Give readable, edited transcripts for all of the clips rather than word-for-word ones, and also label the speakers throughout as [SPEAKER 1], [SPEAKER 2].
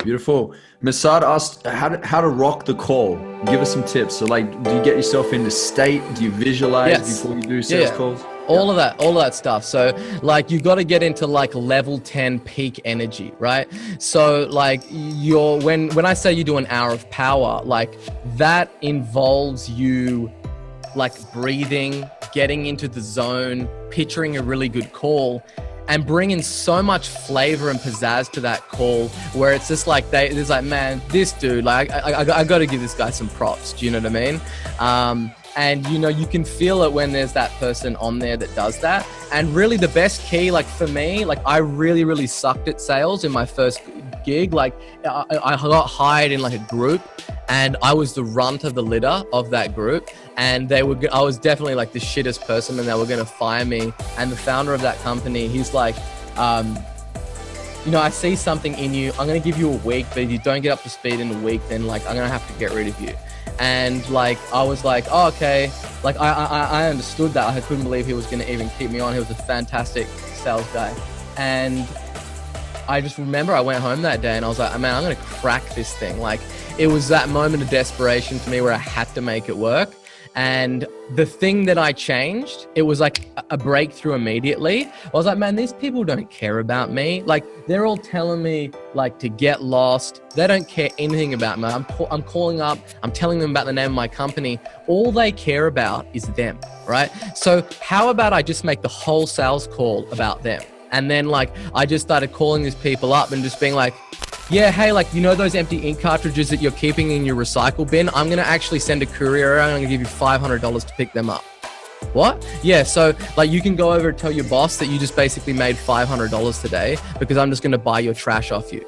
[SPEAKER 1] Beautiful. Masad asked how to rock the call. Give us some tips. So like, do you get yourself into state? Do you visualize before you do sales calls?
[SPEAKER 2] All of that stuff. So like you got to get into like level 10 peak energy, right? So like when I say you do an hour of power, like that involves you like breathing, getting into the zone, picturing a really good call, and bringing so much flavor and pizzazz to that call where it's just like there's like, man, this dude, like I got to give this guy some props. Do you know what I mean? And you know, you can feel it when there's that person on there that does that. And really the best key, like for me, like I really sucked at sales in my first gig. Like I got hired in like a group and I was the runt of the litter of that group. And I was definitely like the shittest person and they were going to fire me. And the founder of that company, he's like, you know, I see something in you. I'm going to give you a week, but if you don't get up to speed in a week, then like I'm going to have to get rid of you. And like, I was like, oh, okay. Like I understood that. I couldn't believe he was going to even keep me on. He was a fantastic sales guy. And I just remember I went home that day and I was like, man, I'm going to crack this thing. Like it was that moment of desperation for me where I had to make it work. And the thing that I changed, it was like a breakthrough immediately. I was like, man, these people don't care about me. Like they're all telling me like to get lost. They don't care anything about me. I'm calling up, I'm telling them about the name of my company. All they care about is them, right? So how about I just make the whole sales call about them? And then like, I just started calling these people up and just being like, yeah, hey, like, you know those empty ink cartridges that you're keeping in your recycle bin? I'm going to actually send a courier around. I'm going to give you $500 to pick them up. What? Yeah, so like you can go over and tell your boss that you just basically made $500 today because I'm just going to buy your trash off you.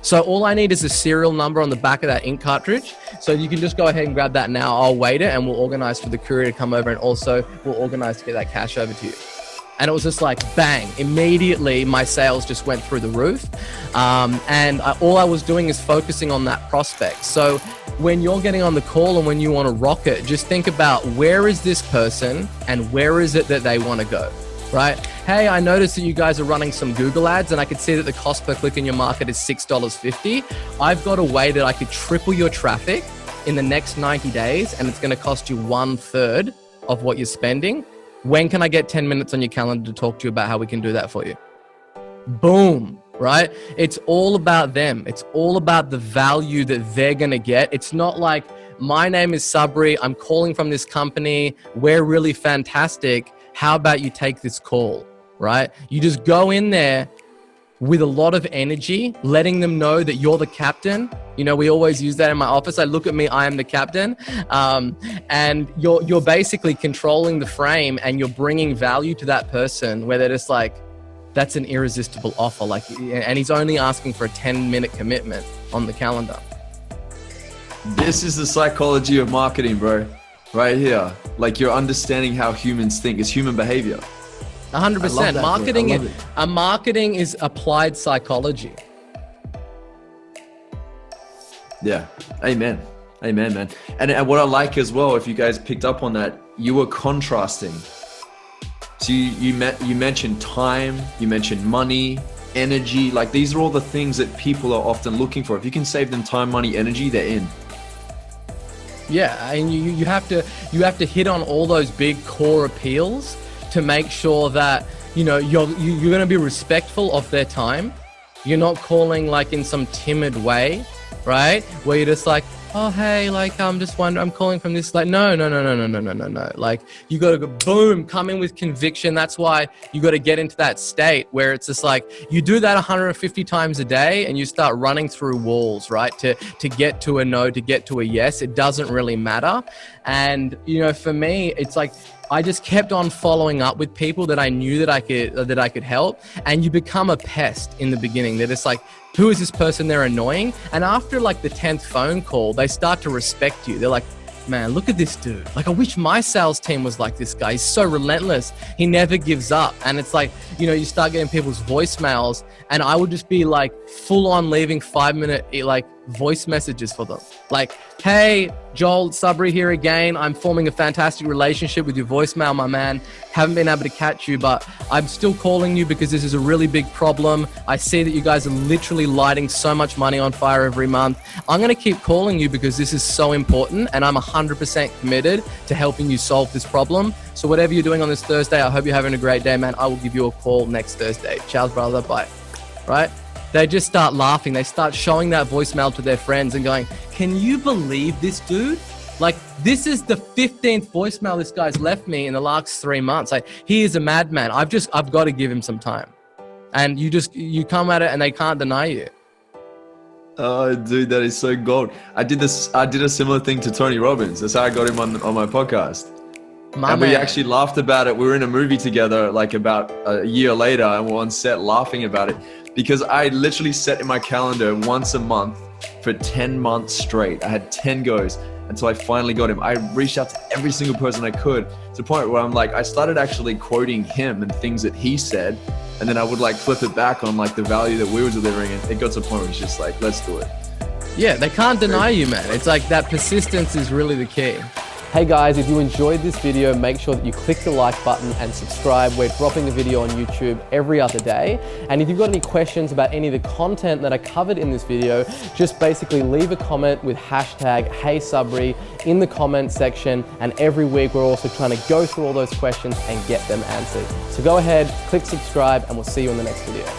[SPEAKER 2] So all I need is a serial number on the back of that ink cartridge. So you can just go ahead and grab that now. I'll wait it and we'll organize for the courier to come over and also we'll organize to get that cash over to you. And it was just like, bang, immediately my sales just went through the roof. All I was doing is focusing on that prospect. So when you're getting on the call and when you want to rock it, just think about where is this person and where is it that they want to go, right? Hey, I noticed that you guys are running some Google ads and I could see that the cost per click in your market is $6.50. I've got a way that I could triple your traffic in the next 90 days and it's going to cost you 1/3 of what you're spending. When can I get 10 minutes on your calendar to talk to you about how we can do that for you? Boom, right? It's all about them. It's all about the value that they're going to get. It's not like, my name is Sabri. I'm calling from this company. We're really fantastic. How about you take this call, right? You just go in there with a lot of energy, letting them know that you're the captain. You know, we always use that in my office. I look at me, I am the captain. And you're basically controlling the frame and you're bringing value to that person where they're just like, that's an irresistible offer. Like, and he's only asking for a 10-minute commitment on the calendar.
[SPEAKER 1] This is the psychology of marketing, bro. Right here. Like you're understanding how humans think. It's human behavior.
[SPEAKER 2] 100%. Marketing is applied psychology.
[SPEAKER 1] Yeah. Amen, man. And what I like as well, if you guys picked up on that, you were contrasting. So you mentioned time, you mentioned money, energy. Like these are all the things that people are often looking for. If you can save them time, money, energy, they're in.
[SPEAKER 2] Yeah, and you have to hit on all those big core appeals to make sure that, you know, you're going to be respectful of their time. You're not calling like in some timid way, right? Where you're just like, oh, hey, like, I'm just wondering, I'm calling from this, like, no. Like, you got to go, boom, come in with conviction. That's why you got to get into that state where it's just like, you do that 150 times a day and you start running through walls, right? To get to a no, to get to a yes, it doesn't really matter. And, you know, for me, it's like, I just kept on following up with people that I knew that I could help. And you become a pest in the beginning. They're just like, who is this person? They're annoying. And after like the 10th phone call, they start to respect you. They're like, man, look at this dude. Like, I wish my sales team was like this guy. He's so relentless. He never gives up. And it's like, you know, you start getting people's voicemails and I would just be like full on leaving 5-minute like voice messages for them. Like, hey, Joel, Sabri here again. I'm forming a fantastic relationship with your voicemail, my man. Haven't been able to catch you, but I'm still calling you because this is a really big problem. I see that you guys are literally lighting so much money on fire every month. I'm going to keep calling you because this is so important, and I'm 100% committed to helping you solve this problem. So whatever you're doing on this Thursday, I hope you're having a great day, man. I will give you a call next Thursday. Ciao, brother. Bye. Right? They just start laughing. They start showing that voicemail to their friends and going, can you believe this dude? Like, this is the 15th voicemail this guy's left me in the last 3 months. Like, he is a madman. I've got to give him some time. And you come at it and they can't deny you.
[SPEAKER 1] Oh, dude, that is so gold. I did a similar thing to Tony Robbins. That's how I got him on my podcast. We actually laughed about it. We were in a movie together like about a year later, and we're on set laughing about it because I literally set in my calendar once a month for 10 months straight. I had 10 goes until I finally got him. I reached out to every single person I could to the point where I'm like, I started actually quoting him and things that he said, and then I would like flip it back on like the value that we were delivering, and it got to a point where it's just like, let's do it.
[SPEAKER 2] Yeah, they can't deny you, man. It's like that persistence is really the key. Hey guys, if you enjoyed this video, make sure that you click the like button and subscribe. We're dropping a video on YouTube every other day. And if you've got any questions about any of the content that I covered in this video, just basically leave a comment with hashtag heysabri in the comment section. And every week we're also trying to go through all those questions and get them answered. So go ahead, click subscribe, and we'll see you in the next video.